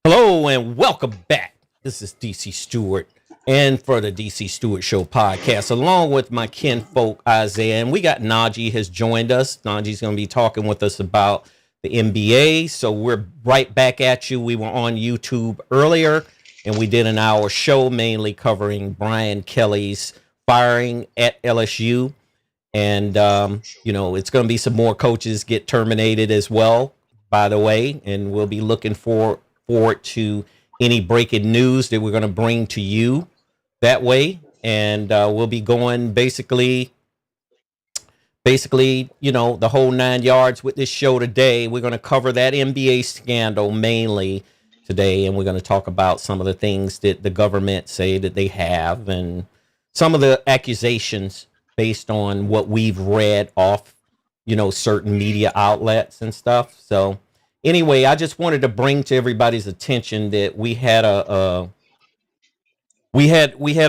Hello and welcome back. This is DC Stewart and for the DC Stewart Show Podcast, along with my kinfolk Isaah. And we got Najee has joined us. Najee's going to be talking with us about the NBA. So we're right back at you. We were on YouTube earlier and we did an hour show mainly covering Brian Kelly's firing at LSU. And, it's going to be some more coaches get terminated as well, by the way. And we'll be looking forward to any breaking news that we're going to bring to you that way. And we'll be going basically, the whole 9 yards with this show today. We're going to cover that NBA scandal mainly today. And we're going to talk about some of the things that the government say that they have and some of the accusations based on what we've read off, certain media outlets and stuff. So anyway, I just wanted to bring to everybody's attention that we had a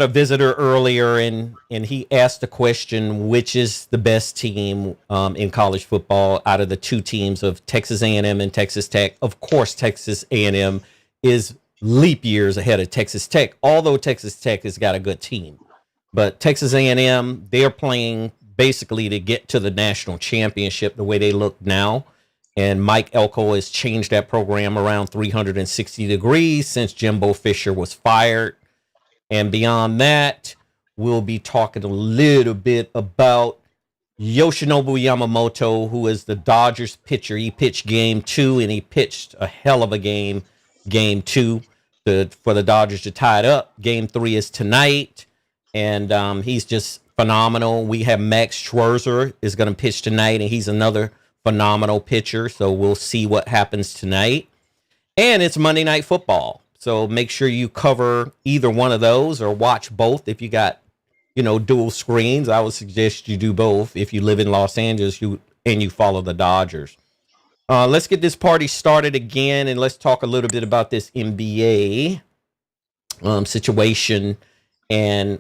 visitor earlier, and he asked the question, which is the best team in college football out of the two teams of Texas A&M and Texas Tech. Of course, Texas A&M is leap years ahead of Texas Tech, although Texas Tech has got a good team. But Texas A&M, they're playing basically to get to the national championship the way they look now. And Mike Elko has changed that program around 360 degrees since Jimbo Fisher was fired. And beyond that, we'll be talking a little bit about Yoshinobu Yamamoto, who is the Dodgers pitcher. He pitched game 2, and he pitched a hell of a game 2 for the Dodgers to tie it up. Game 3 is tonight, and he's just phenomenal. We have Max Scherzer is going to pitch tonight, and he's another phenomenal pitcher. So we'll see what happens tonight. And it's Monday Night Football. So make sure you cover either one of those or watch both. If you got, dual screens, I would suggest you do both. If you live in Los Angeles and you follow the Dodgers. Let's get this party started again. And let's talk a little bit about this NBA situation and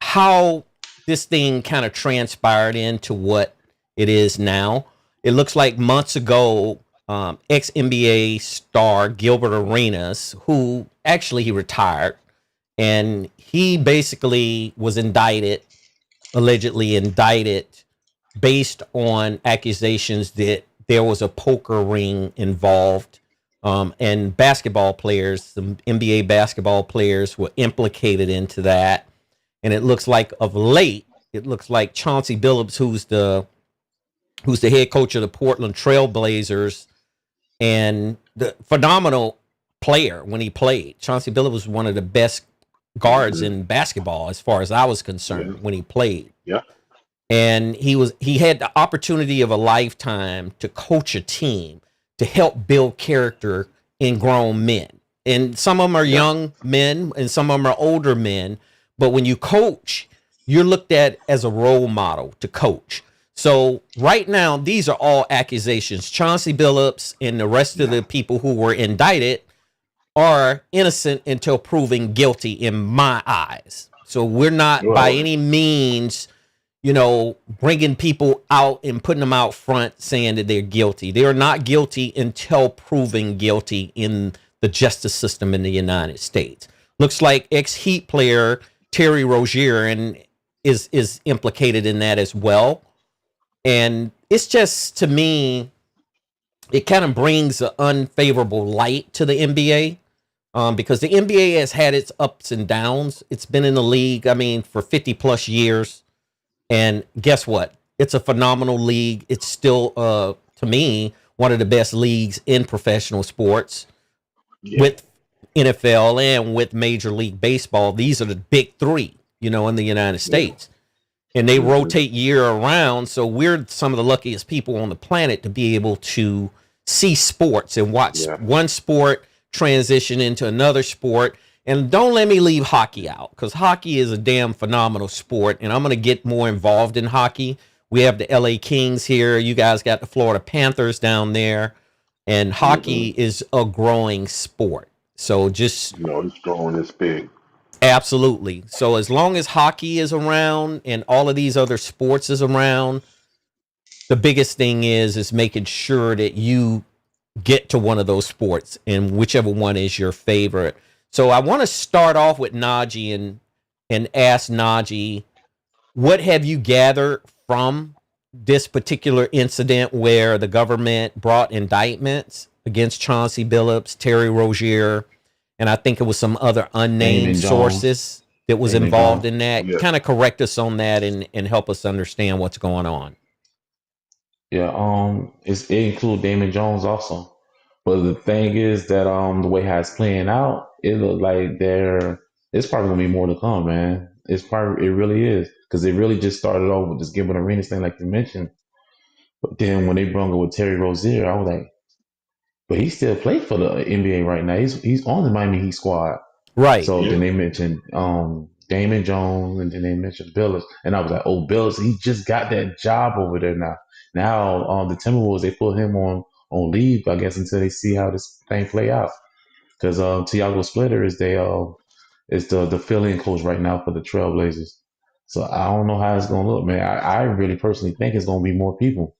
how this thing kind of transpired into what it is now. It looks like months ago, ex-NBA star Gilbert Arenas, who actually he retired, and he basically was allegedly indicted based on accusations that there was a poker ring involved, and basketball players, some NBA basketball players were implicated into that. And it looks like of late, Chauncey Billups, who's the head coach of the Portland Trail Blazers and the phenomenal player when he played. Chauncey Billups was one of the best guards in basketball as far as I was concerned when he played. Yeah. And he had the opportunity of a lifetime to coach a team to help build character in grown men. And some of them are young men and some of them are older men. But when you coach, you're looked at as a role model to coach. So right now, these are all accusations. Chauncey Billups and the rest of the people who were indicted are innocent until proven guilty in my eyes. So we're not by any means, bringing people out and putting them out front saying that they're guilty. They are not guilty until proven guilty in the justice system in the United States. Looks like ex-Heat player Terry Rozier is implicated in that as well. And it's just, to me, it kind of brings an unfavorable light to the NBA because the NBA has had its ups and downs. It's been in the league, for 50 plus years. And guess what? It's a phenomenal league. It's still, to me, one of the best leagues in professional sports with NFL and with Major League Baseball. These are the big three, in the United States. And they rotate year around. So we're some of the luckiest people on the planet to be able to see sports and watch one sport transition into another sport. And don't let me leave hockey out, because hockey is a damn phenomenal sport. And I'm going to get more involved in hockey. We have the LA Kings here. You guys got the Florida Panthers down there. And hockey is a growing sport. So just... it's growing, it's big. Absolutely. So as long as hockey is around and all of these other sports is around, the biggest thing is making sure that you get to one of those sports, and whichever one is your favorite. So I want to start off with Najee and ask Najee, what have you gathered from this particular incident where the government brought indictments against Chauncey Billups, Terry Rozier, and I think it was some other unnamed sources that was involved in that? Yeah. Kind of correct us on that and help us understand what's going on. Yeah, it includes Damon Jones also. But the thing is that the way how it's playing out, it look like it's probably gonna be more to come, man. It really is, because it really just started off with this Gilbert Arenas thing, like you mentioned. But then when they brought it with Terry Rozier, I was like, but he still plays for the NBA right now. He's on the Miami Heat squad, right? So then they mentioned Damon Jones, and then they mentioned Billups, and I was like, oh, Billups, he just got that job over there now. Now the Timberwolves, they put him on leave, I guess, until they see how this thing play out. Because Tiago Splitter is the fill-in coach right now for the Trailblazers. So I don't know how it's gonna look, man. I really personally think it's gonna be more people.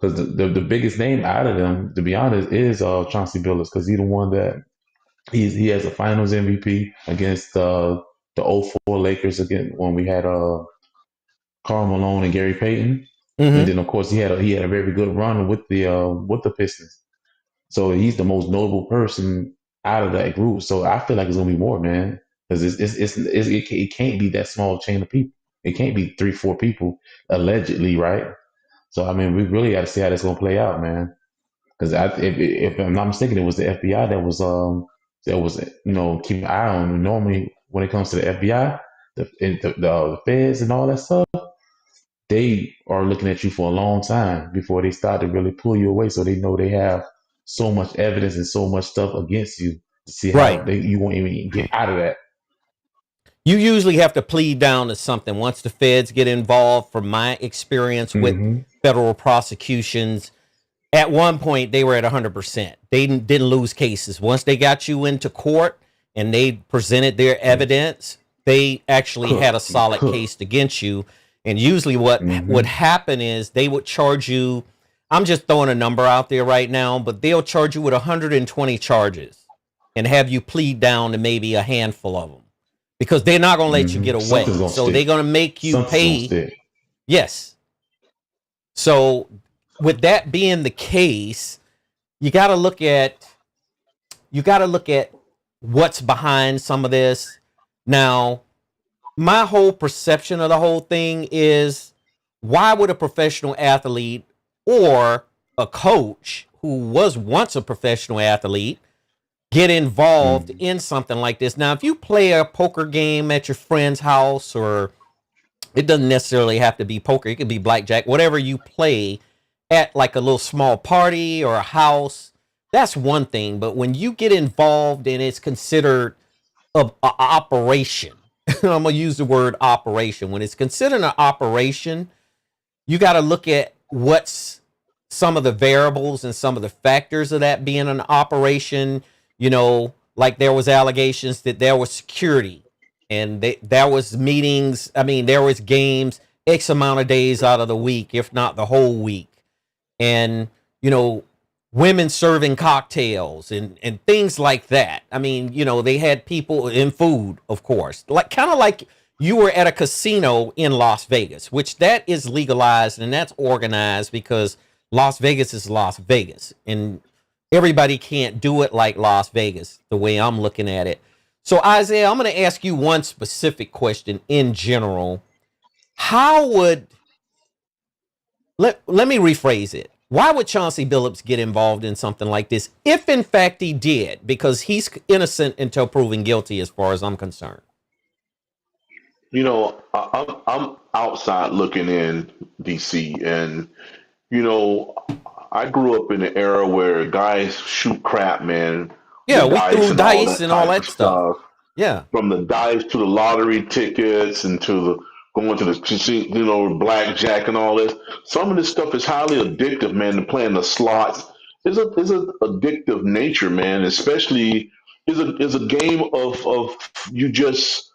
Because the biggest name out of them, to be honest, is Chauncey Billups, because he's the one that he has a Finals MVP against the 04 Lakers again when we had Karl Malone and Gary Payton, and then of course he had a very good run with the Pistons. So he's the most notable person out of that group. So I feel like it's gonna be more, man, because it can't be that small chain of people. It can't be 3-4 people allegedly, right? So I mean, we really got to see how that's gonna play out, man. Because if I'm not mistaken, it was the FBI that was keeping an eye on. Normally, when it comes to the FBI, the feds and all that stuff, they are looking at you for a long time before they start to really pull you away. So they know they have so much evidence and so much stuff against you to see how you won't even get out of that. You usually have to plead down to something once the feds get involved. From my experience with federal prosecutions, at one point they were at 100%. They didn't lose cases. Once they got you into court and they presented their evidence, they actually had a solid case against you. And usually what would happen is they would charge you, I'm just throwing a number out there right now, but they'll charge you with 120 charges and have you plead down to maybe a handful of them, because they're not going to let you get away. So they're going to make you pay. Yes. So with that being the case, you got to look at what's behind some of this. Now, my whole perception of the whole thing is, why would a professional athlete or a coach who was once a professional athlete get involved in something like this? Now, if you play a poker game at your friend's house, or it doesn't necessarily have to be poker, it could be blackjack, whatever you play at like a little small party or a house, that's one thing. But when you get involved and it's considered an operation, I'm going to use the word operation. When it's considered an operation, you got to look at what's some of the variables and some of the factors of that being an operation. You know, like there was allegations that there was security and there was meetings. I mean, there was games X amount of days out of the week, if not the whole week. And, you know, women serving cocktails and things like that. I mean, you know, they had people in food, of course, like kind of like you were at a casino in Las Vegas, which that is legalized and that's organized because Las Vegas is Las Vegas, and everybody can't do it like Las Vegas, the way I'm looking at it. So, Isaah, I'm going to ask you one specific question in general. Let me rephrase it. Why would Chauncey Billups get involved in something like this, if in fact he did? Because he's innocent until proven guilty, as far as I'm concerned. You know, I'm outside looking in, DC, and you know, I grew up in an era where guys shoot crap, man. Yeah, we threw dice and all that stuff. Yeah, from the dice to the lottery tickets and to the going to the casino, you know, blackjack and all this. Some of this stuff is highly addictive, man. And playing the slots is a addictive nature, man. Especially is a game of you just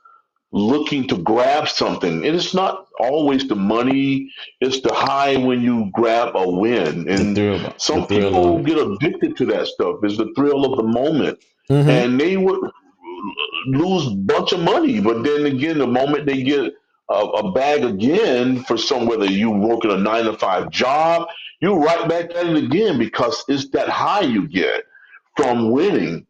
looking to grab something. And it's not always the money. It's the high when you grab a win, The and thrill, some the thrill of people it. get addicted to that stuff. It's the thrill of the moment, Mm-hmm. and they would lose a bunch of money. But then again, the moment they get a bag again for some, whether you work in a 9 to 5 job, you right back at it again because it's that high you get from winning.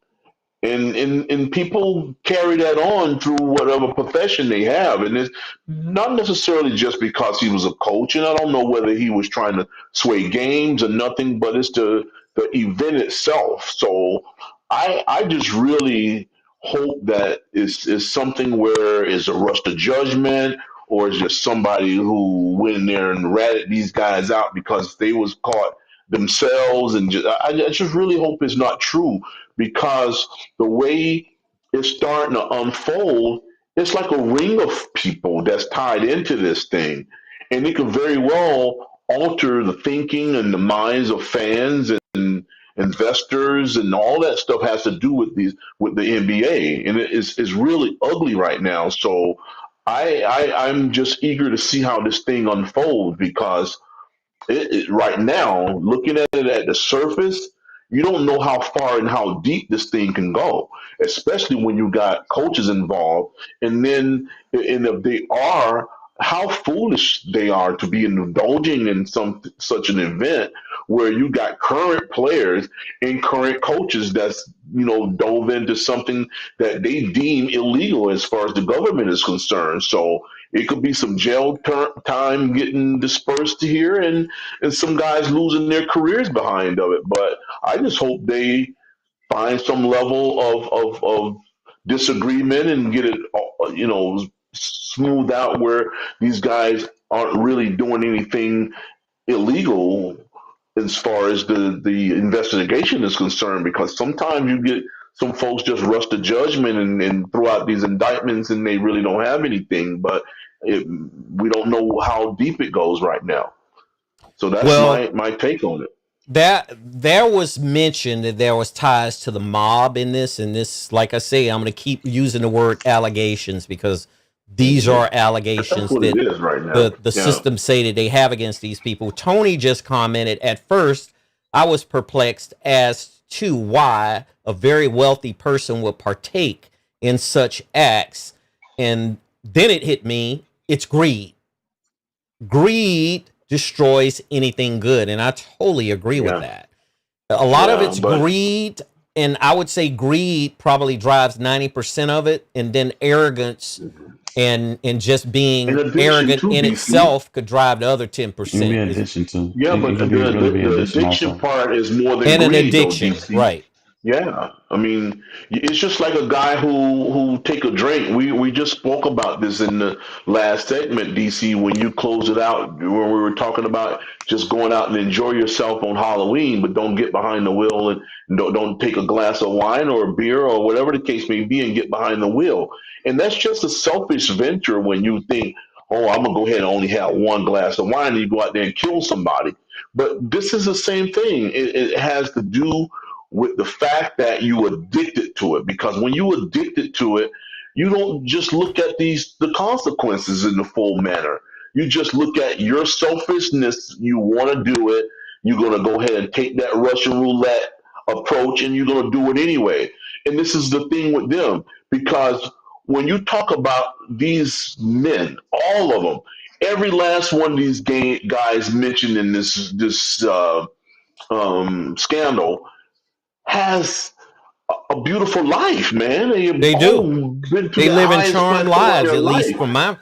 And people carry that on through whatever profession they have. And it's not necessarily just because he was a coach. And I don't know whether he was trying to sway games or nothing, but it's the event itself. So I just really hope that is something where it's a rush to judgment or it's just somebody who went in there and ratted these guys out because they was caught themselves. And I just really hope it's not true because the way it's starting to unfold, it's like a ring of people that's tied into this thing. And it could very well alter the thinking and the minds of fans and investors and all that stuff has to do with the NBA. And it's really ugly right now. So I'm just eager to see how this thing unfolds because right now, looking at it at the surface, you don't know how far and how deep this thing can go, especially when you got coaches involved. And if they are, how foolish they are to be indulging in such an event where you got current players and current coaches that's dove into something that they deem illegal as far as the government is concerned. So it could be some time getting dispersed here and some guys losing their careers behind of it. But I just hope they find some level of disagreement and get it, smoothed out where these guys aren't really doing anything illegal as far as the investigation is concerned. Because sometimes you get some folks just rush to judgment and throw out these indictments and they really don't have anything. But we don't know how deep it goes right now. So that's Well, my take on it. that there was mentioned that there was ties to the mob in this, and this, like I say, I'm going to keep using the word allegations because these are That's allegations what it that is right now. the Yeah. system say that they have against these people. Tony just commented, at first I was perplexed as to why a very wealthy person would partake in such acts, and then it hit me, it's greed. Greed destroys anything good, and I totally agree with Yeah. that. A lot of Yeah. it's But greed, and I would say greed probably drives 90% of it, and then arrogance and just in being addition arrogant to in DC, itself could drive the other It can be 10%. an Is addition to. yeah, It but can be really be the addition addiction also. part is more than and an greed, though, addiction, DC. right? Yeah, I mean, it's just like a guy who take a drink. We just spoke about this in the last segment, DC, when you closed it out, when we were talking about just going out and enjoy yourself on Halloween, but don't get behind the wheel and don't take a glass of wine or a beer or whatever the case may be and get behind the wheel. And that's just a selfish venture when you think, oh, I'm gonna go ahead and only have one glass of wine, and you go out there and kill somebody. But this is the same thing. It has to do with the fact that you addicted to it. Because when you addicted to it, you don't just look at the consequences in the full manner. You just look at your selfishness. You want to do it. You're going to go ahead and take that Russian roulette approach, and you're going to do it anyway. And this is the thing with them, because when you talk about these men, all of them, every last one of these guys mentioned in this scandal has a beautiful life, man. They've They do. all been to They the live in highest charmed plateau of lives, their at least life. from my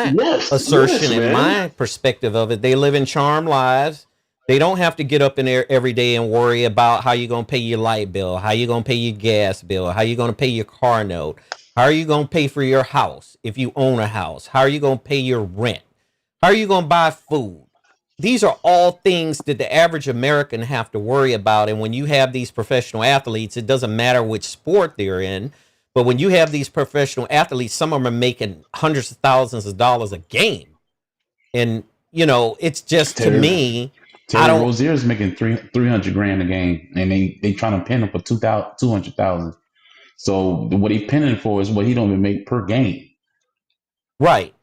Yes, yes, assertion and man. my perspective of it. They live in charmed lives. They don't have to get up in there every day and worry about how you're going to pay your light bill, how you're going to pay your gas bill, how you're going to pay your car note, how are you going to pay for your house if you own a house, how are you going to pay your rent, how are you going to buy food. These are all things that the average American have to worry about. And when you have these professional athletes, it doesn't matter which sport they're in, but when you have these professional athletes, some of them are making hundreds of thousands of dollars a game. And, it's just, to Terry me, I Terry don't, Rozier is making 300 grand a game, and they trying to pin him for 200,000. So what he pinning for is what he don't even make per game. right.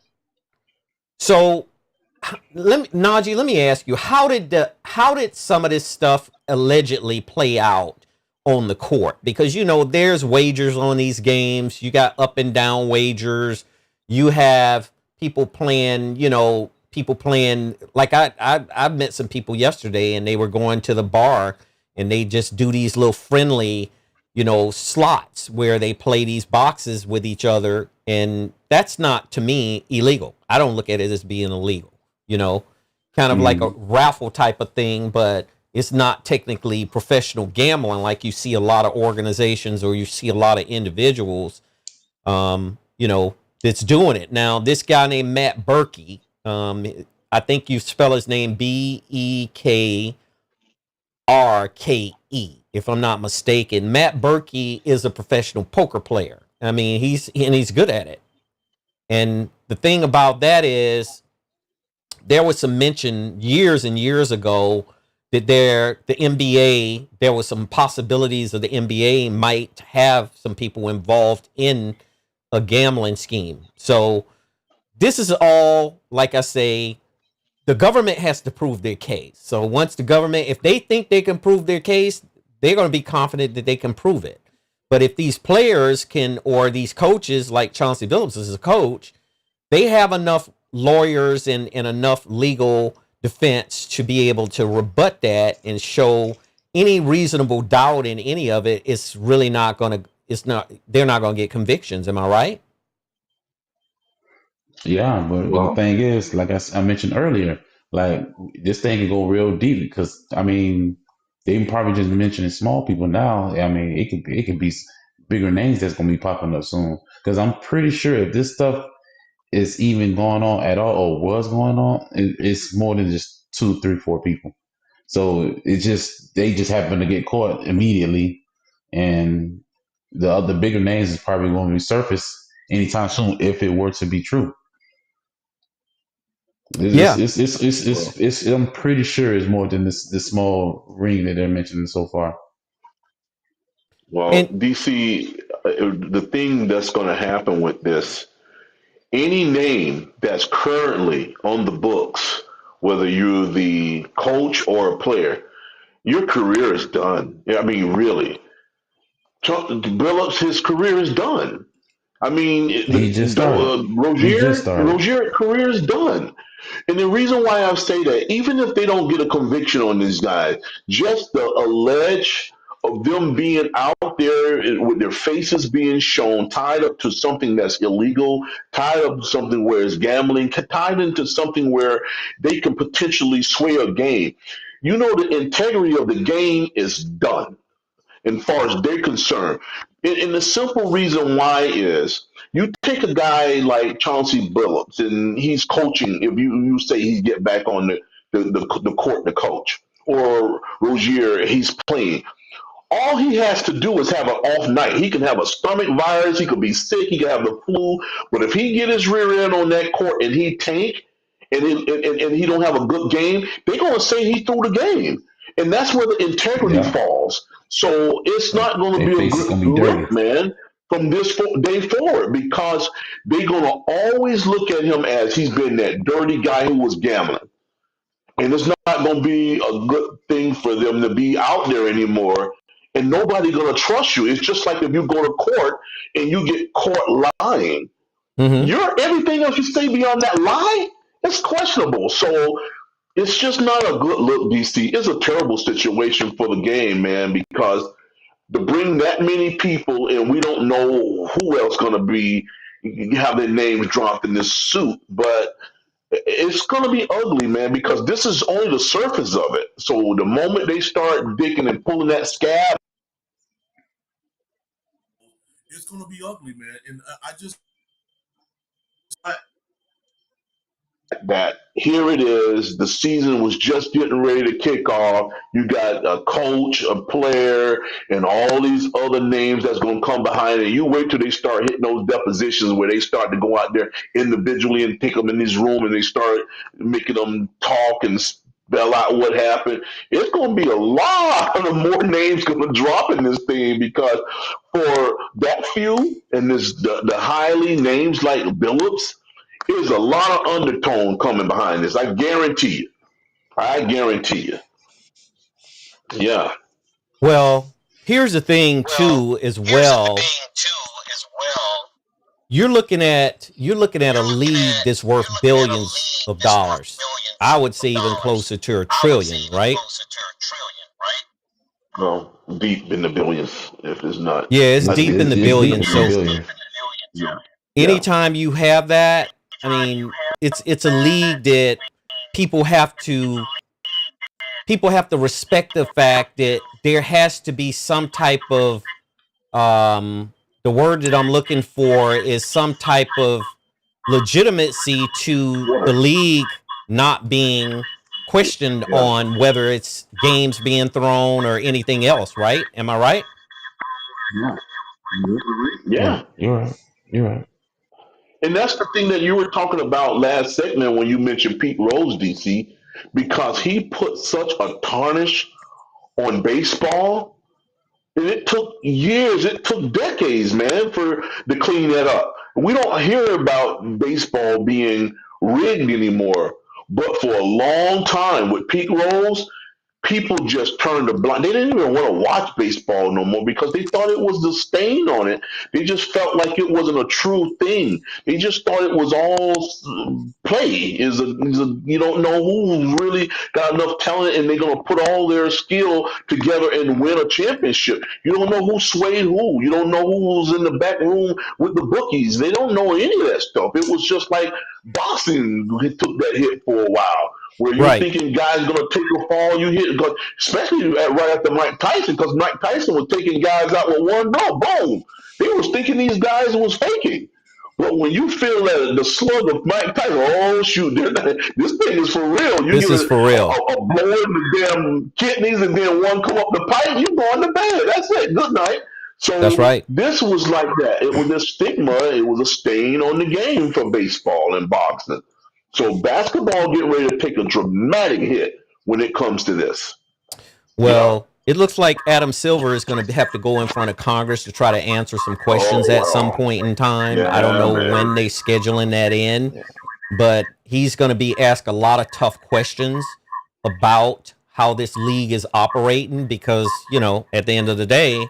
So Najee, let me ask you, how did some of this stuff allegedly play out on the court? Because there's wagers on these games. You got up and down wagers. You have people playing, like I met some people yesterday and they were going to the bar and they just do these little friendly, slots where they play these boxes with each other. And that's not, to me, illegal. I don't look at it as being illegal, kind of like a raffle type of thing, but it's not technically professional gambling like you see a lot of organizations or you see a lot of individuals, that's doing it. Now, this guy named Matt Berkey, I think you spell his name Bekrke, if I'm not mistaken. Matt Berkey is a professional poker player. I mean, he's good at it. And the thing about that is there was some mention years and years ago that the NBA, there was some possibilities of the NBA might have some people involved in a gambling scheme. So this is all, like I say, the government has to prove their case. So once the government, if they think they can prove their case, they're going to be confident that they can prove it. But if these players can, or these coaches like Chauncey Billups is a coach, they have enough lawyers and enough legal defense to be able to rebut that and show any reasonable doubt in any of it. It's really not going to, they're not going to get convictions. Am I right? Yeah, but the thing is, like I mentioned earlier, like this thing can go real deep because I mean, they probably just mentioning small people now. I mean, it could be bigger names that's gonna be popping up soon. Because I'm pretty sure if this stuff is even going on at all or was going on, it's more than just 2, 3, 4 people. So they just happen to get caught immediately, and the other bigger names is probably going to resurface anytime soon if it were to be true. Yeah. I'm pretty sure it's more than this small ring that they're mentioning so far. Well, DC, the thing that's going to happen with this, any name that's currently on the books, whether you're the coach or a player, your career is done. I mean, really. Billups, his career is done. I mean, He just started. Rozier career is done. And the reason why I say that, even if they don't get a conviction on these guys, just the allege of them being out there with their faces being shown, tied up to something that's illegal, tied up to something where it's gambling, tied into something where they can potentially sway a game. The integrity of the game is done as far as they're concerned. And the simple reason why is you take a guy like Chauncey Billups and he's coaching, if you say he get back on the court to coach, or Rozier, he's playing. All he has to do is have an off night. He can have a stomach virus, he could be sick, he can have the flu, but if he get his rear end on that court and he tank and he don't have a good game, they're going to say he threw the game. And that's where the integrity falls. So it's not going to be a good look, man, from this day forward, because they're going to always look at him as he's been that dirty guy who was gambling. And it's not going to be a good thing for them to be out there anymore. And nobody's going to trust you. It's just like if you go to court and you get caught lying. Mm-hmm. Everything else you say beyond that lie, it's questionable. So it's just not a good look, DC. It's a terrible situation for the game, man, because to bring that many people and we don't know who else going to have their names dropped in this suit, but it's going to be ugly, man, because this is only the surface of it. So the moment they start digging and pulling that scab, it's going to be ugly, man. And I just... that here it is, the season was just getting ready to kick off. You got a coach, a player, and all these other names that's going to come behind it. You wait till they start hitting those depositions where they start to go out there individually and take them in this room and they start making them talk and spell out what happened. It's going to be a lot of more names going to drop in this thing, because for that few and the highly names like Billups, There's a lot of undertone coming behind this. I guarantee you. I guarantee you. Yeah. Well, here's the thing too, as well. You're looking at a league that's worth billions of dollars. I would say even closer to a trillion, right? Well, deep in the billions, if it's not. Yeah, it's deep in the billions. So Yeah. anytime you have that, I mean, it's a league that people have to respect the fact that there has to be some type of the word that I'm looking for is some type of legitimacy to the league not being questioned on whether it's games being thrown or anything else, right? Am I right? Yeah. You're right. You're right. And that's the thing that you were talking about last segment when you mentioned Pete Rose, DC, because he put such a tarnish on baseball. And it took years, it took decades, man, to clean that up. We don't hear about baseball being rigged anymore. But for a long time with Pete Rose, people just turned a blind. They didn't even want to watch baseball no more because they thought it was the stain on it. They just felt like it wasn't a true thing. They just thought it was all play. You don't know who's really got enough talent and they're going to put all their skill together and win a championship. You don't know who swayed who. You don't know who was in the back room with the bookies. They don't know any of that stuff. It was just like boxing took that hit for a while. Where you're thinking guys going to take a fall, you hit, especially right after Mike Tyson, because Mike Tyson was taking guys out with one blow, boom. They was thinking these guys was faking. But when you feel that the slug of Mike Tyson, oh shoot, this thing is for real. This is for real. A blow in the damn kidneys and then one come up the pipe, you going to bed. That's it. Good night. So that's right. This was like that. It was a stigma. It was a stain on the game for baseball and boxing. So basketball getting ready to take a dramatic hit when it comes to this. Well, it looks like Adam Silver is going to have to go in front of Congress to try to answer some questions at some point in time. I don't know when they scheduling that in, but he's going to be asked a lot of tough questions about how this league is operating because, at the end of the day,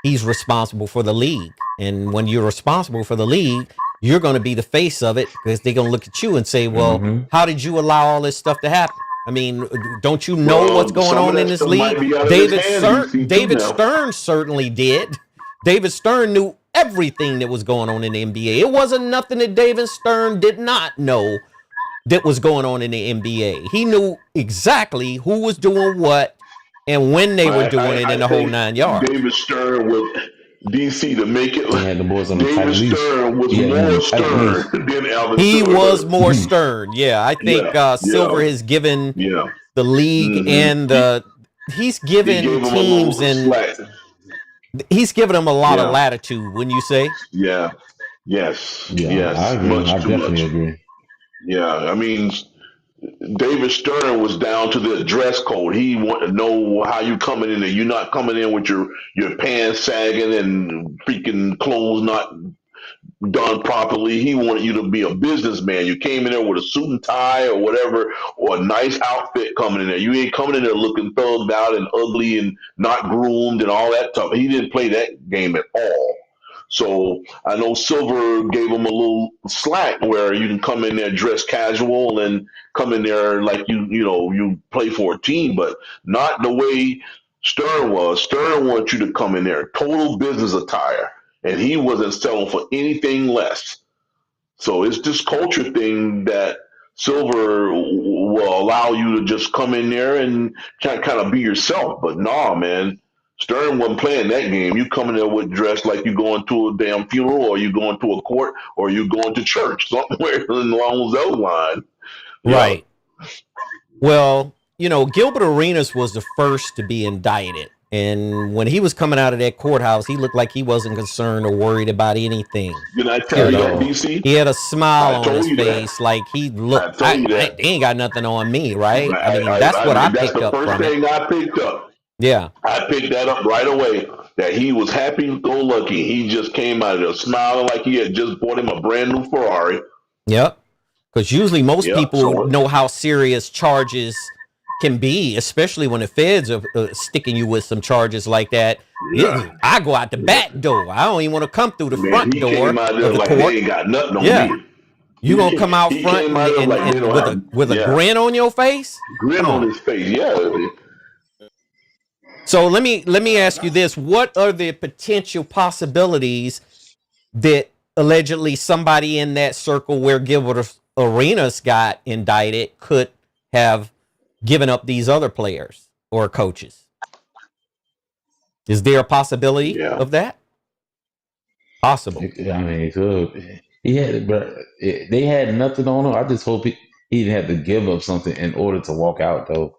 he's responsible for the league. And when you're responsible for the league, you're going to be the face of it because they're going to look at you and say, well, how did you allow all this stuff to happen? I mean, don't you know what's going on in this league? David Stern certainly did. David Stern knew everything that was going on in the NBA. It wasn't nothing that David Stern did not know that was going on in the NBA. He knew exactly who was doing what and when they were doing it in the whole 9 yards. David Stern was DC to make it. He had the boys on the David Stern was more stern than Alvin He Silver. was more stern. Yeah, I think Silver has given the league and he's given teams and he's given them a lot of latitude. Wouldn't you say? Yeah. Yes. Yeah, yes. I agree. I definitely agree. Yeah, I mean, David Stern was down to the dress code. He wanted to know how you coming in there. You're not coming in with your pants sagging and freaking clothes not done properly. He wanted you to be a businessman. You came in there with a suit and tie or whatever, or a nice outfit coming in there. You ain't coming in there looking thugged out and ugly and not groomed and all that stuff. He didn't play that game at all. So I know Silver gave him a little slack where you can come in there dressed casual and come in there like you play for a team, but not the way Stern was. Stern wants you to come in there total business attire, and he wasn't selling for anything less. So it's this culture thing that Silver will allow you to just come in there and kind of be yourself. But nah, man. Stern wasn't playing that game. You coming there with dress like you going to a damn funeral, or you going to a court, or you going to church, somewhere along those lines. Right. Well, Gilbert Arenas was the first to be indicted. And when he was coming out of that courthouse, he looked like he wasn't concerned or worried about anything. Did I tell you that, DC? He had a smile on his face, like he looked. They ain't got nothing on me, right? I mean, that's what I picked up from it. That's the first thing I picked up. Yeah. I picked that up right away, that he was happy-go-lucky. He just came out of there smiling like he had just bought him a brand new Ferrari. Yep. Because usually most Yeah. people know how serious charges can be, especially when the feds are sticking you with some charges like that. Yeah. I go out the back door. I don't even want to come through the Man, front he came door out there of the like they court. ain't got nothing on Yeah. me. You gonna come out He front came out there like they and don't with have, a grin on your face? grin Come on on. his face. Yeah. So let me ask you this: what are the potential possibilities that allegedly somebody in that circle where Gilbert Arenas got indicted could have given up these other players or coaches? Is there a possibility of that? Possible. I mean, it could. He had, but they had nothing on him. I just hope he didn't have to give up something in order to walk out, though.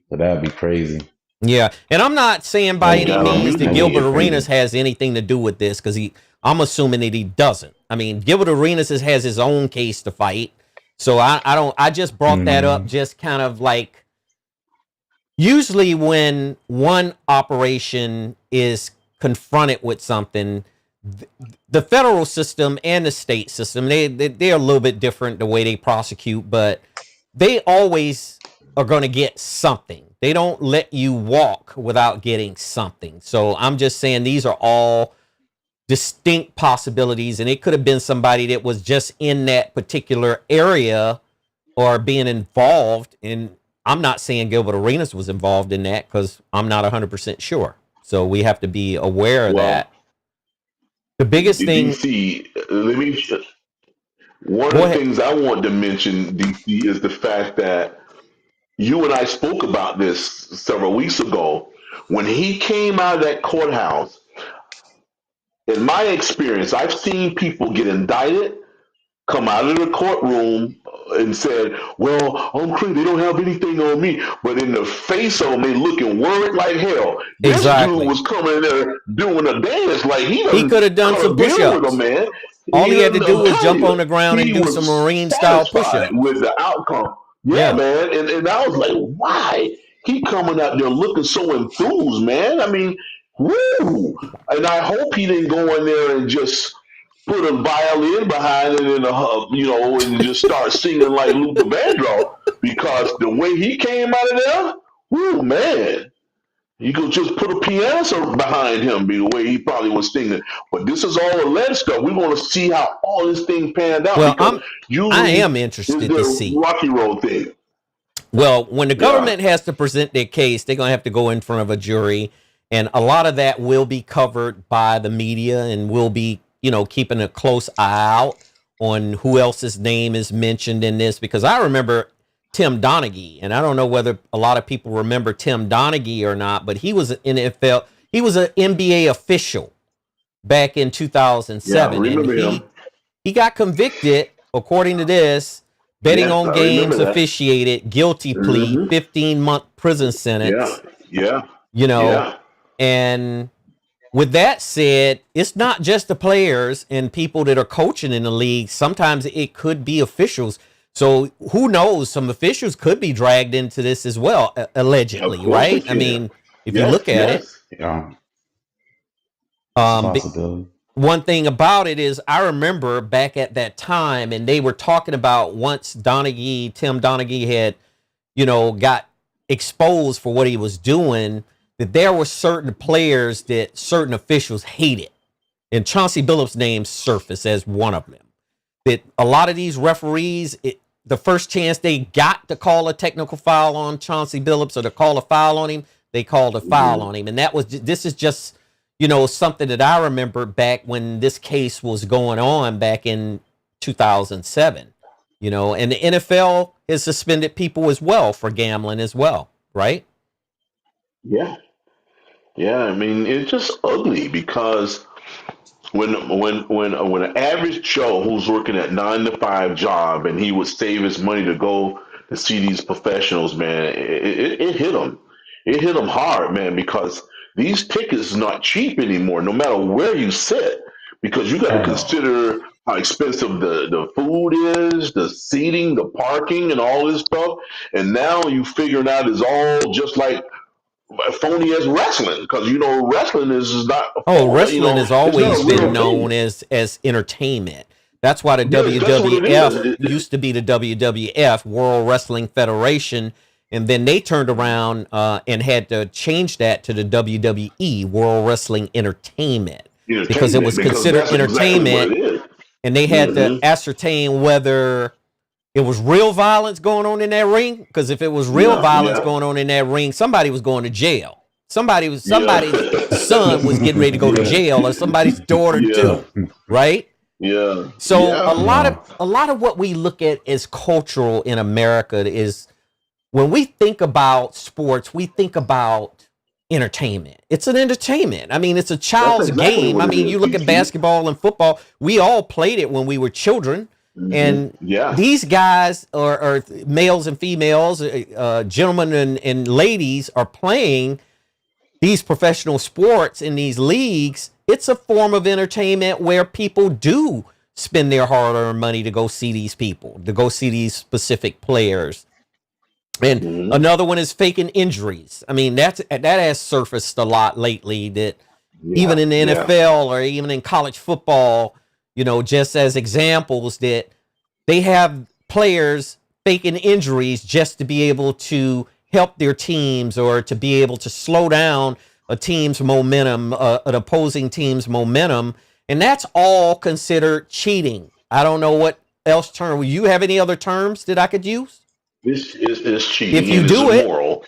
But that'd be crazy. Yeah, and I'm not saying by any means that That would Gilbert get crazy. Arenas has anything to do with this, because I'm assuming that he doesn't. I mean, Gilbert Arenas has his own case to fight, so I just brought that up, just kind of like, usually when one operation is confronted with something, the federal system and the state system, they're a little bit different the way they prosecute, but they always are going to get something. They don't let you walk without getting something. So I'm just saying these are all distinct possibilities, and it could have been somebody that was just in that particular area or being involved. And I'm not saying Gilbert Arenas was involved in that, because I'm not 100% sure. So we have to be aware of that. The biggest thing, DC, one Go of the ahead. things I want to mention, DC, is the fact that you and I spoke about this several weeks ago. When he came out of that courthouse, in my experience, I've seen people get indicted, come out of the courtroom and said, well, I'm crazy, they don't have anything on me. But in the face of them, they looking worried like hell. This Exactly. dude was coming in there doing a dance like he could have done some push-ups. with him, man. All he had to do was jump on the ground and He do was some Marine-style satisfied push-ups. with the outcome. Yeah, man. And I was like, why? He coming out there looking so enthused, man. I mean, woo! And I hope he didn't go in there and just put a violin behind it and and just start singing like Luther Vandross, because the way he came out of there, woo, man. You could just put a piano behind him, the way he probably was singing. But this is all alleged stuff. We want to see how all this thing panned out. Well, because I am interested to see. Rocky Road thing. Well, when the government has to present their case, they're going to have to go in front of a jury, and a lot of that will be covered by the media, and we'll be, keeping a close eye out on who else's name is mentioned in this, because I remember Tim Donaghy, and I don't know whether a lot of people remember Tim Donaghy or not, but he was an NFL, he was an NBA official back in 2007. Yeah, and he got convicted, according to this, betting on games officiated, guilty plea, 15-month prison sentence. And with that said, it's not just the players and people that are coaching in the league. Sometimes it could be officials. So who knows? Some officials could be dragged into this as well, allegedly, right? I mean, if you look at it. One thing about it is, I remember back at that time, and they were talking about once Tim Donaghy had, got exposed for what he was doing, that there were certain players that certain officials hated. And Chauncey Billups' name surfaced as one of them. That a lot of these referees, the first chance they got to call a technical foul on Chauncey Billups or to call a foul on him, they called a foul on him. And this is just, something that I remember back when this case was going on back in 2007, and the NFL has suspended people as well for gambling as well, right? Yeah. Yeah. I mean, it's just ugly, because when an average Joe who's working at 9-to-5 job, and he would save his money to go to see these professionals, man, it hit him. It hit him hard, man, because these tickets are not cheap anymore, no matter where you sit, because you got to consider how expensive the food is, the seating, the parking, and all this stuff. And now you figuring out it's all just like phony as wrestling, because wrestling is not. Wrestling has always been known as entertainment. That's why the Yes, that's what it WWF is. used to be the WWF, World Wrestling Federation, and then they turned around and had to change that to the WWE, World Wrestling Entertainment, because it was Because considered that's exactly what entertainment, it is. and they had to ascertain whether it was real violence going on in that ring. Because if it was real violence going on in that ring, somebody was going to jail. Somebody's son was getting ready to go to jail, or somebody's daughter too, right? Yeah. So a Yeah. lot of what we look at as cultural in America is when we think about sports, we think about entertainment. It's an entertainment. I mean, it's a child's exactly game. what I it mean, is, you look at TC. basketball and football. We all played it when we were children. And Yeah. these guys are males and females, gentlemen and ladies are playing these professional sports in these leagues. It's a form of entertainment where people do spend their hard-earned money to go see these people, to go see these specific players. And another one is faking injuries. I mean, that has surfaced a lot lately, that even in the NFL or even in college football, you know, just as examples, that they have players faking injuries just to be able to help their teams or to be able to slow down a team's momentum, an opposing team's momentum. And that's all considered cheating. I don't know what else term. You have any other terms that I could use? This is cheating. If you and do it's it, immoral.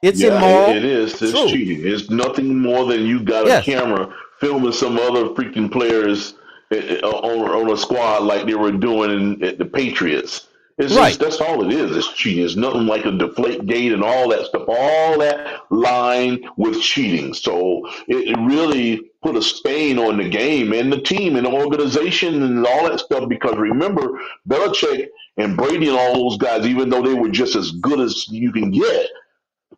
it's Yeah, immoral. it is. It's True. cheating. It's nothing more than you got a Yes. camera filming some other freaking players on a squad like they were doing at the Patriots. It's Right. just, that's all it is. It's cheating. It's nothing like a deflate gate and all that stuff. All that line with cheating. So it really put a stain on the game and the team and the organization and all that stuff. Because remember, Belichick and Brady and all those guys, even though they were just as good as you can get,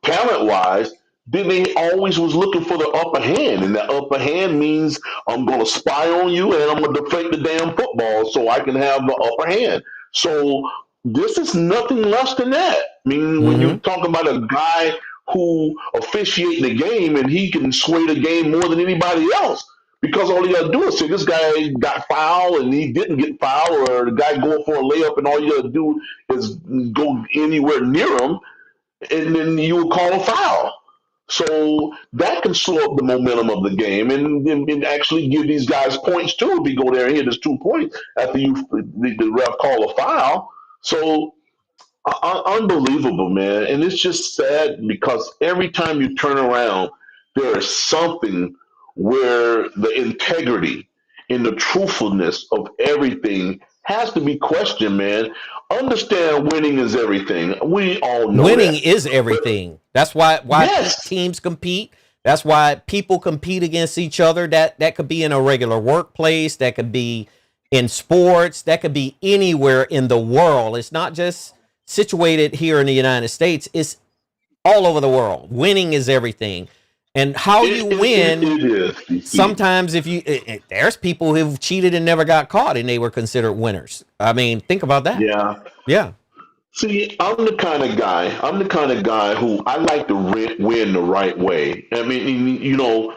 talent wise, then they always was looking for the upper hand. And the upper hand means I'm going to spy on you and I'm going to deflate the damn football so I can have the upper hand. So this is nothing less than that. I mean, when you talk about a guy who officiates the game and he can sway the game more than anybody else, because all you got to do is say this guy got fouled and he didn't get fouled, or the guy going for a layup and all you got to do is go anywhere near him, and then you would call a foul. So that can slow up the momentum of the game and actually give these guys points too. If you go there and hit us 2 points after the ref call a foul. So unbelievable, man. And it's just sad because every time you turn around, there is something where the integrity and the truthfulness of everything has to be questioned, man. Understand winning is everything. We all know Winning that. is everything. That's why Yes. teams compete. That's why people compete against each other. That could be in a regular workplace. That could be in sports. That could be anywhere in the world. It's not just situated here in the United States. It's all over the world. Winning is everything. And how you win, It is. sometimes if you, there's people who've cheated and never got caught and they were considered winners. I mean, think about that. Yeah. Yeah. See, I'm the kind of guy who I like to win the right way. I mean, you know,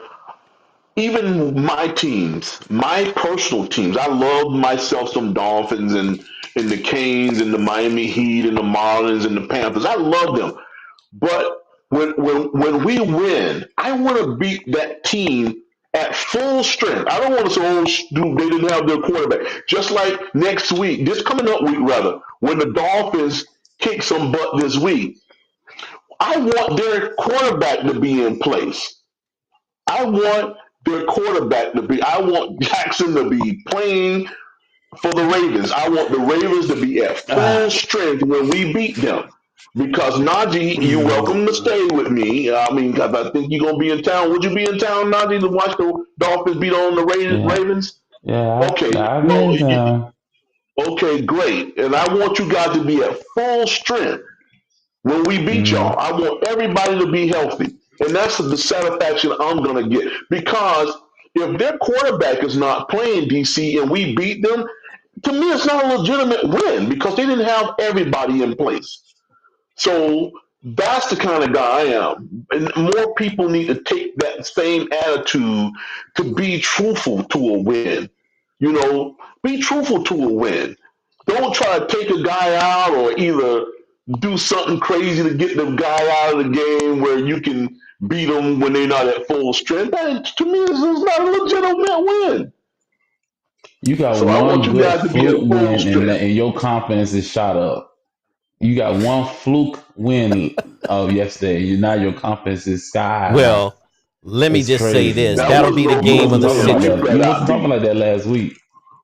even my teams, my personal teams, I love myself some Dolphins and the Canes and the Miami Heat and the Marlins and the Panthers. I love them. But when we win, I want to beat that team at full strength. I don't want to say, oh, dude, they didn't have their quarterback. Just like next week, this coming up week rather, when the Dolphins kick some butt this week, I want their quarterback to be in place. I want I want Jackson to be playing for the Ravens. I want the Ravens to be at full strength when we beat them. Because Najee, you're welcome to stay with me. I mean, because I think you're going to be in town. Would you be in town, Najee, to watch the Dolphins beat on the Ravens? Yeah, Okay. I've been down. Okay, great. And I want you guys to be at full strength when we beat y'all. I want everybody to be healthy. And that's the satisfaction I'm going to get. Because if their quarterback is not playing, DC, and we beat them, to me, it's not a legitimate win because they didn't have everybody in place. So that's the kind of guy I am. And more people need to take that same attitude to be truthful to a win. Be truthful to a win. Don't try to take a guy out or either do something crazy to get the guy out of the game where you can beat them when they're not at full strength. That, to me, is not a legitimate win. You got So I want one you good guys to be at fluke full win, and strength. your confidence is shot up. You got one fluke win of yesterday. Now your confidence is sky high. Well, let me It's just say crazy, this. man. That That'll was be the no You game of wasn't the talking about fluke century. that. You win. wasn't talking like that last week.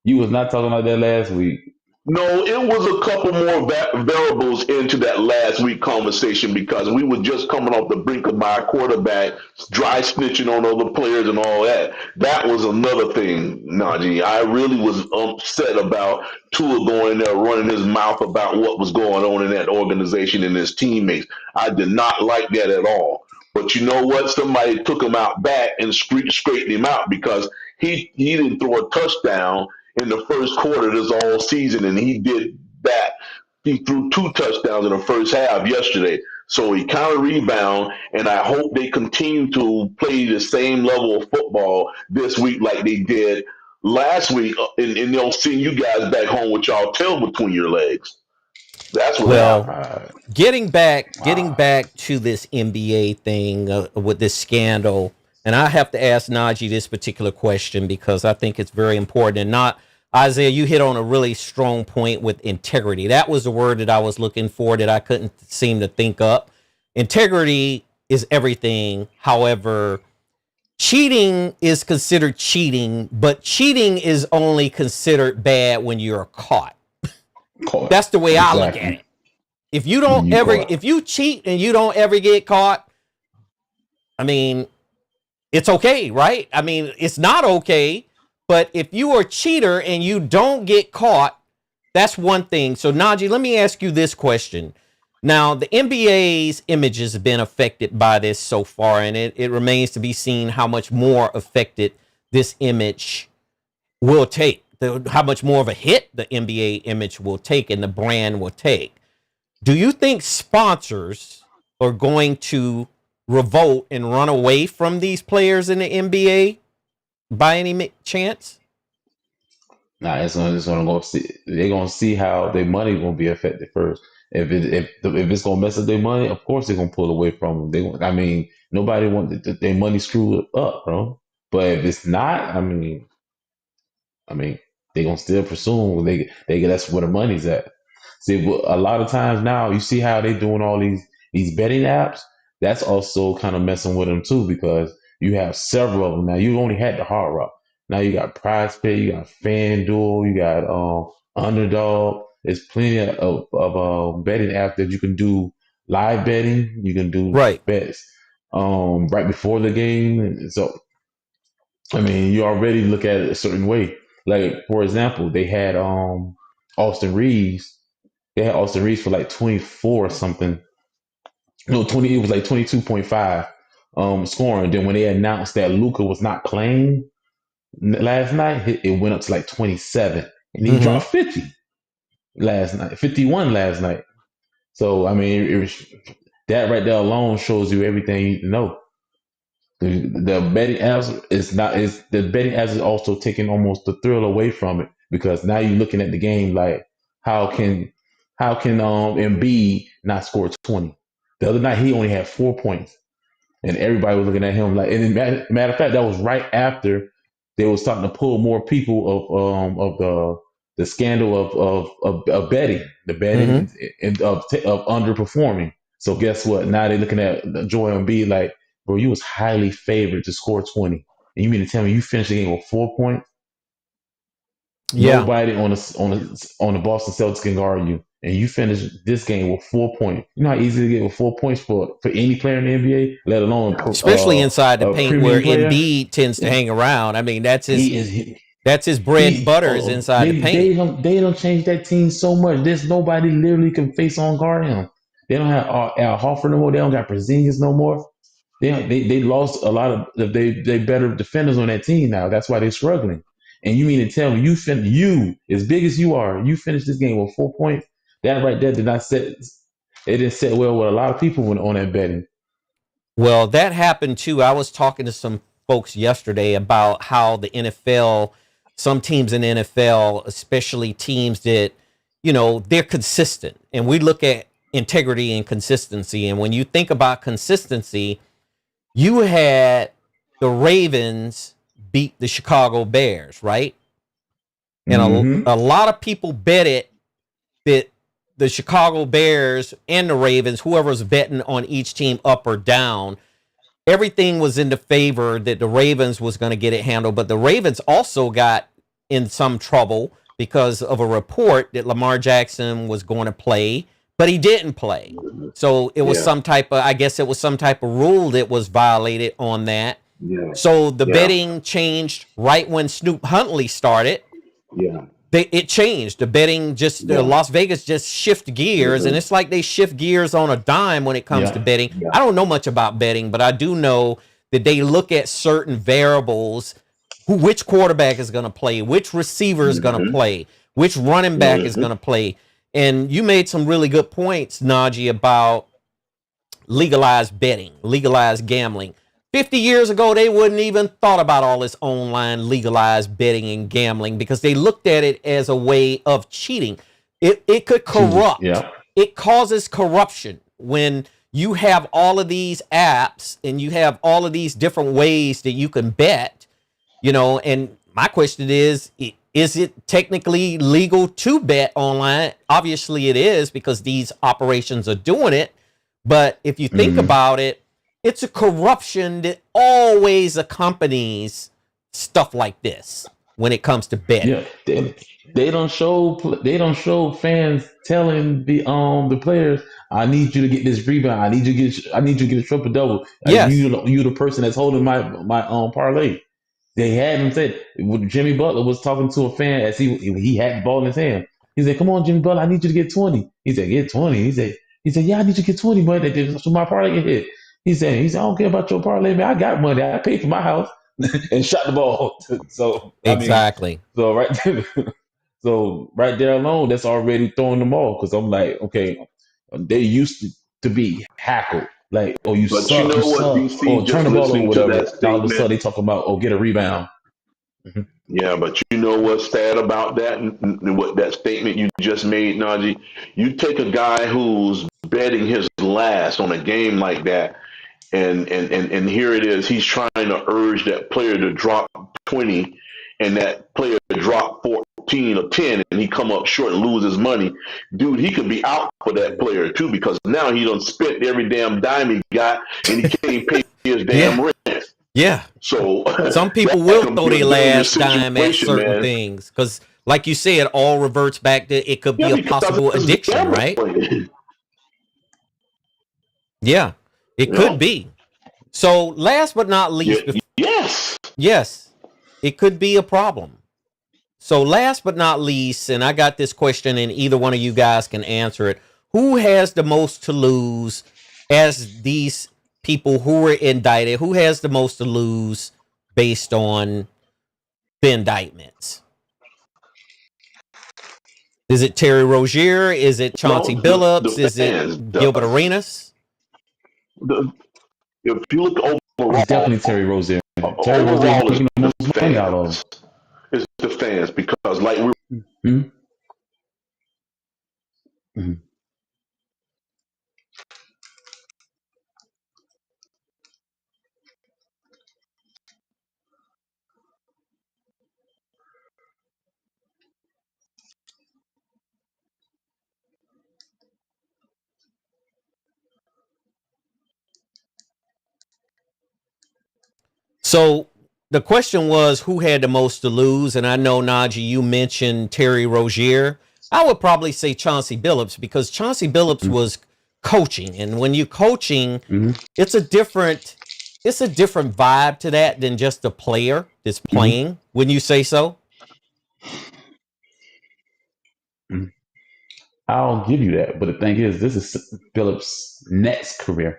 You was not talking like that last week. No, it was a couple more variables into that last week conversation because we were just coming off the brink of my quarterback dry snitching on other players and all that. That was another thing, Najee. I really was upset about Tua going in there running his mouth about what was going on in that organization and his teammates. I did not like that at all. But you know what? Somebody took him out back and straightened him out because he didn't throw a touchdown in the first quarter this all season, and he did that. He threw 2 touchdowns in the first half yesterday. So he kind of rebound, and I hope they continue to play the same level of football this week like they did last week, and they'll send you guys back home with y'all tail between your legs. That's what Well, happened. getting back Wow. to this NBA thing with this scandal, and I have to ask Najee this particular question because I think it's very important. And not Isaiah, you hit on a really strong point with integrity. That was the word that I was looking for that I couldn't seem to think up. Integrity is everything. However, cheating is considered cheating, but cheating is only considered bad when you're caught. Caught. That's the way I look at Exactly. it. If you don't You ever, caught. if you cheat and you don't ever get caught, I mean, it's okay, right? I mean, it's not okay, but if you are a cheater and you don't get caught, that's one thing. So Najee, let me ask you this question. Now, the NBA's image has been affected by this so far, and it remains to be seen how much more affected this image will take, how much more of a hit the NBA image will take and the brand will take. Do you think sponsors are going to revolt and run away from these players in the NBA by any chance? Nah, it's gonna go see. They're gonna see how their money gonna be affected first. If it's gonna mess up their money, of course they're gonna pull away from them. I mean, nobody want their money screwed up, bro. But if it's not, I mean, they gonna still pursue them. They that's where the money's at. See, a lot of times now you see how they doing all these betting apps. That's also kind of messing with them too because you have several of them now. You only had the Hard Rock. Now you got Prize Pay, you got FanDuel, you got Underdog. There's plenty of betting apps that you can do live betting. You can do Right. bets right before the game. So I mean, you already look at it a certain way. Like, for example, they had Austin Reeves. They had Austin Reeves for like 24 or something. No, 20, it was like 22.5 scoring. Then when they announced that Luka was not playing last night, it went up to like 27. And he dropped 50 last night, 51 last night. So, I mean, that right there alone shows you everything you need to know. The betting apps the betting apps is also taking almost the thrill away from it because now you're looking at the game like how can Embiid not score 20? The other night he only had 4 points and everybody was looking at him like, and matter of fact that was right after they were starting to pull more people of the scandal of betting, the betting and of underperforming. So guess what? Now they're looking at Joel Embiid like, bro, you was highly favored to score 20. And you mean to tell me you finished the game with 4 points? Yeah. Nobody on the Boston Celtics can guard you. And you finished this game with 4 points. You know how easy to get with 4 points for any player in the NBA, let alone Especially inside the a paint where premium player. Embiid tends to hang around. I mean, that's his bread and butter is inside the paint. They don't change that team so much. There's nobody literally can face on guard him. They don't have Al Horford no more. They don't got Porzingis no more. They lost a lot of they better defenders on that team now. That's why they're struggling. And you mean to tell me you as big as you are, you finished this game with 4 points? That right there did not set. It didn't set well with a lot of people on that betting. Well, that happened too. I was talking to some folks yesterday about how the NFL some teams in the NFL, especially teams that, you know, they're consistent. And we look at integrity and consistency. And when you think about consistency, you had the Ravens beat the Chicago Bears, right? And a lot of people betted that the Chicago Bears and the Ravens, whoever's betting on each team up or down, everything was in the favor that the Ravens was going to get it handled. But the Ravens also got in some trouble because of a report that Lamar Jackson was going to play, but he didn't play. So it was some type of, I guess it was some type of rule that was violated on that. Yeah. So the betting changed right when Snoop Huntley started. Yeah. It changed. The betting just, Las Vegas just shift gears, and it's like they shift gears on a dime when it comes to betting. I don't know much about betting, but I do know that they look at certain variables, which quarterback is going to play, which receiver is going to play, which running back is going to play. And you made some really good points, Najee, about legalized betting, legalized gambling. 50 years ago, they wouldn't even thought about all this online legalized betting and gambling because they looked at it as a way of cheating. It could corrupt. It causes corruption when you have all of these apps and you have all of these different ways that you can bet, you know. And my question is it technically legal to bet online? Obviously it is, because these operations are doing it. But if you think about it, it's a corruption that always accompanies stuff like this when it comes to betting. Yeah, they don't show fans telling the players, "I need you to get this rebound. I need you to get a triple double. Yes. You the person that's holding my parlay." They had him said, Jimmy Butler was talking to a fan as he had the ball in his hand. He said, "Come on, Jimmy Butler, I need you to get 20." He said, "Get 20." He said, "Yeah, I need you to get 20, but so my parlay get hit." He said, "I don't care about your parlay, man. I got money. I paid for my house," and shot the ball. So exactly. So right there alone, that's already throwing them off, because I'm like, okay, they used to be hackled. Like, oh, you But suck, you know what, DC, or turn the ball over, listening to whatever. that Now all of a statement, sudden they talking about, oh, get a rebound. yeah, but you know what's sad about that, and what that statement you just made, Najee? You take a guy who's betting his last on a game like that, and here it is. He's trying to urge that player to drop 20, and that player to drop 14 or 10, and he come up short and lose his money. Dude, he could be out for that player too, because now he done spent every damn dime he got, and he can't pay his damn rent. Yeah. So some people will throw their last dime at certain things, because, like you said, it all reverts back to it could be a possible addiction, right? Yeah, it could be. So, last but not least, yes, it could be a problem. So, last but not least, and I got this question, and either one of you guys can answer it: who has the most to lose as these people who were indicted? Who has the most to lose based on the indictments? Is it Terry Rozier? Is it Chauncey Billups? Is it Gilbert Arenas? If you look overall, it's definitely Terry Rozier. Terry Rozier is making the most money out of. It's the fans, because like we. So the question was, who had the most to lose? And I know, Najee, you mentioned Terry Rozier. I would probably say Chauncey Billups, because Chauncey Billups was coaching. And when you're coaching, it's a different vibe to that than just a player that's playing. Wouldn't you say so? I'll give you that. But the thing is, this is Billups' next career.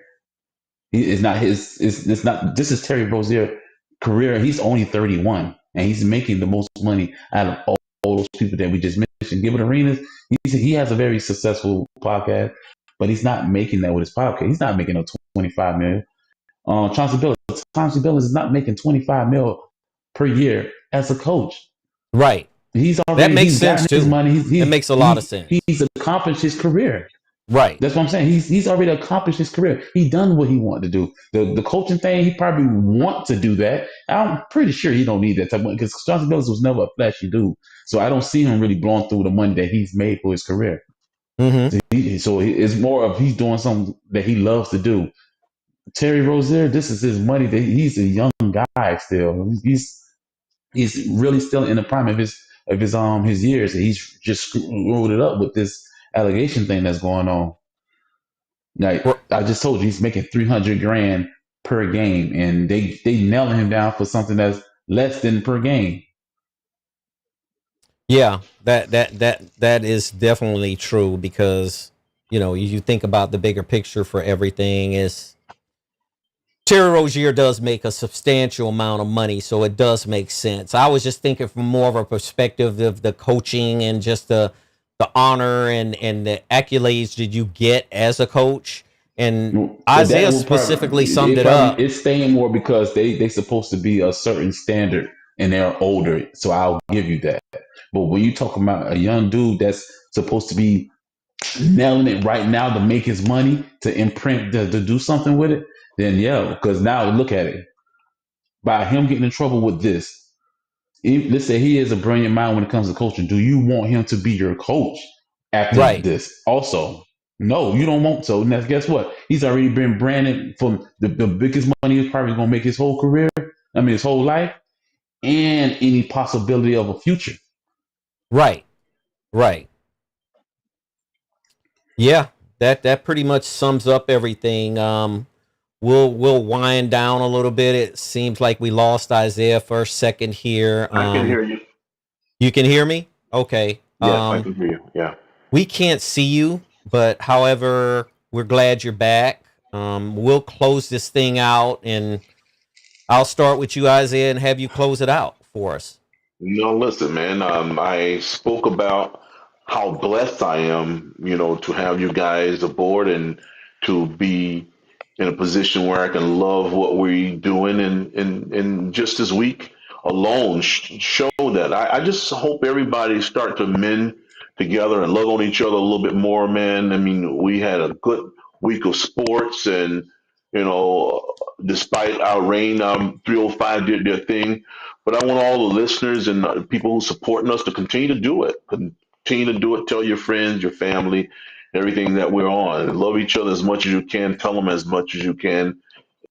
It's not his. It's not. This is Terry Rozier's career. He's only 31, and he's making the most money out of all those people that we just mentioned. Gilbert Arenas, he has a very successful podcast, but he's not making that with his podcast. He's not making no 25 million. Chauncey Billups is not making 25 mil per year as a coach. Right. He's That already makes he's sense gotten his too. money. It makes a lot of sense. He's accomplished his career. Right. That's what I'm saying. He's already accomplished his career. He done what he wanted to do. The coaching thing, he probably want to do that. I'm pretty sure he don't need that type of money because Chauncey Billups was never a flashy dude. So I don't see him really blowing through the money that he's made for his career. So it's more of he's doing something that he loves to do. Terry Rozier, this is his money. That he's a young guy still. He's really still in the prime of his years. He's just screwed it up with this allegation thing that's going on. Like I just told you, he's making $300,000 per game, and they nailing him down for something that's less than per game. Yeah, that is definitely true because you think about the bigger picture for everything is Terry Rozier does make a substantial amount of money, so it does make sense. I was just thinking from more of a perspective of the coaching and just the honor and the accolades that you get as a coach. And Isaah specifically summed it up. It's staying more because they supposed to be a certain standard and they're older, so I'll give you that. But when you talk about a young dude that's supposed to be nailing it right now to make his money, to imprint, to do something with it, then yeah, because now look at it. By him getting in trouble with this, let's say he is a brilliant mind when it comes to coaching. Do you want him to be your coach after this? Also, no, you don't want so. Now, guess what? He's already been branded from the biggest money he's probably going to make his whole career. I mean, his whole life, and any possibility of a future. Right. Yeah, that pretty much sums up everything. We'll wind down a little bit. It seems like we lost Isaah for a second here. I can hear you. You can hear me? Okay. Yes, I can hear you. Yeah. We can't see you, but however, we're glad you're back. We'll close this thing out, and I'll start with you, Isaah, and have you close it out for us. No, listen, man. I spoke about how blessed I am, to have you guys aboard and to be in a position where I can love what we're doing. And just this week alone show that. I just hope everybody start to mend together and love on each other a little bit more, man. I mean, we had a good week of sports and, despite our rain, 305 did their thing. But I want all the listeners and people who supporting us to continue to do it. Continue to do it. Tell your friends, your family, everything that we're on. Love each other as much as you can. Tell them as much as you can.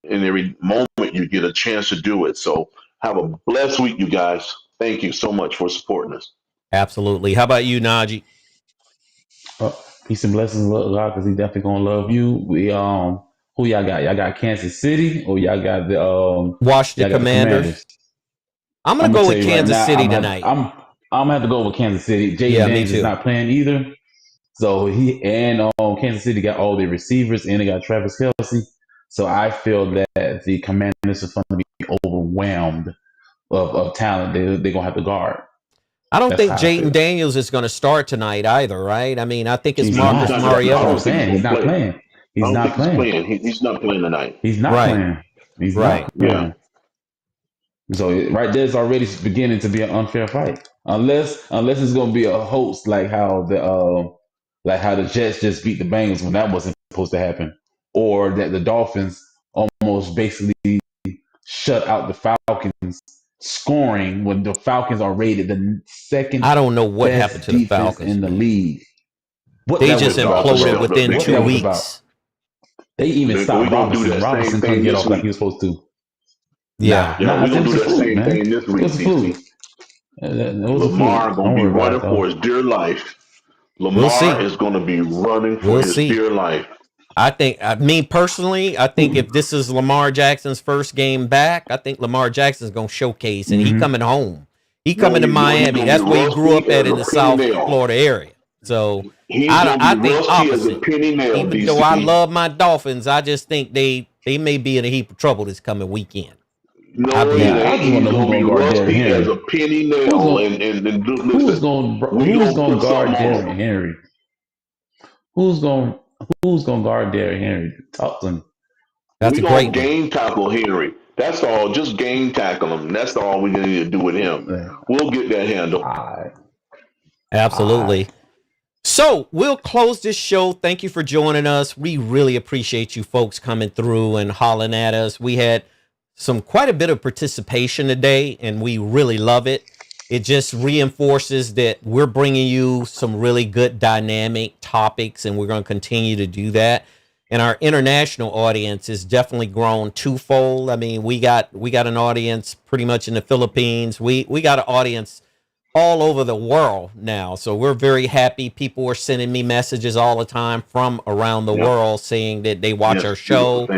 In every moment you get a chance to do it. So have a blessed week, you guys. Thank you so much for supporting us. Absolutely. How about you, Najee? Peace and blessings, God, because He definitely gonna love you. We who y'all got? Y'all got Kansas City, or y'all got the Washington Commanders? I'm gonna go with Kansas City tonight. I'm gonna have to go with Kansas City. James is not playing either, so Kansas City got all their receivers and they got Travis Kelce. So I feel that the Commanders are going to be overwhelmed of talent. They're gonna have to guard. I don't think Jaden Daniels is going to start tonight either, right? I mean, I think it's Marcus Mariota. He's not playing. He's not playing. He's not playing tonight. He's not playing. He's not playing. Yeah. So right there's already beginning to be an unfair fight. Unless it's going to be a hoax like how the Jets just beat the Bengals when that wasn't supposed to happen, or that the Dolphins almost basically shut out the Falcons scoring when the Falcons are rated the second. I don't know what happened to the Falcons in the league. They just imploded within 2 weeks. They even stopped Robinson. Robinson couldn't get off like he was supposed to. Yeah, we're gonna do that same thing this week. It was a fluke. Lamar gonna be running for his dear life. Lamar is gonna be running for his dear life. I think if this is Lamar Jackson's first game back, I think Lamar Jackson's going to showcase, and he coming home. He coming to Miami. That's where he grew up at in the South Florida area. So I think opposite. Even though I love my Dolphins, I just think they may be in a heap of trouble this coming weekend. I just want to know who's going to guard Derrick Henry. As a penny nail. Who's going to guard Derrick Henry? Who's going to guard Derrick Henry? Talk to him. That's a great game tackle Henry. That's all. Just game tackle him. That's all we need to do with him. Yeah. We'll get that handled. All right. Absolutely. So we'll close this show. Thank you for joining us. We really appreciate you folks coming through and hollering at us. We had quite a bit of participation today, and we really love it. It just reinforces that we're bringing you some really good dynamic topics, and we're going to continue to do that. And our international audience has definitely grown twofold. I mean, we got an audience pretty much in the Philippines. We got an audience all over the world now. So we're very happy. People are sending me messages all the time from around the world saying that they watch our show.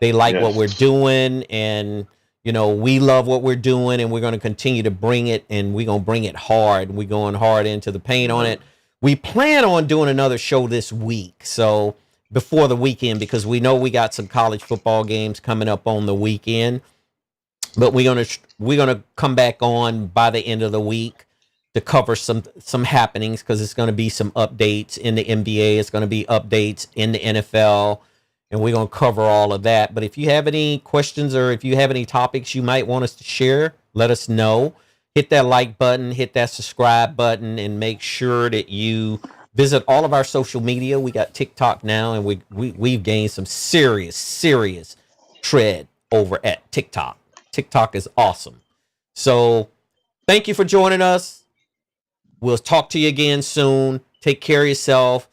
They like what we're doing, and you know, we love what we're doing, and we're going to continue to bring it, and we're going to bring it hard. We're going hard into the paint on it. We plan on doing another show this week, so before the weekend, because we know we got some college football games coming up on the weekend. But we're gonna come back on by the end of the week to cover some happenings, because it's going to be some updates in the NBA. It's going to be updates in the NFL. And we're going to cover all of that. But if you have any questions or if you have any topics you might want us to share, let us know. Hit that like button, hit that subscribe button, and make sure that you visit all of our social media. We got TikTok now, and we've gained some serious tread over at TikTok. TikTok is awesome. So thank you for joining us. We'll talk to you again soon. Take care of yourself.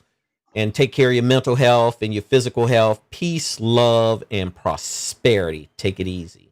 And take care of your mental health and your physical health. Peace, love, and prosperity. Take it easy.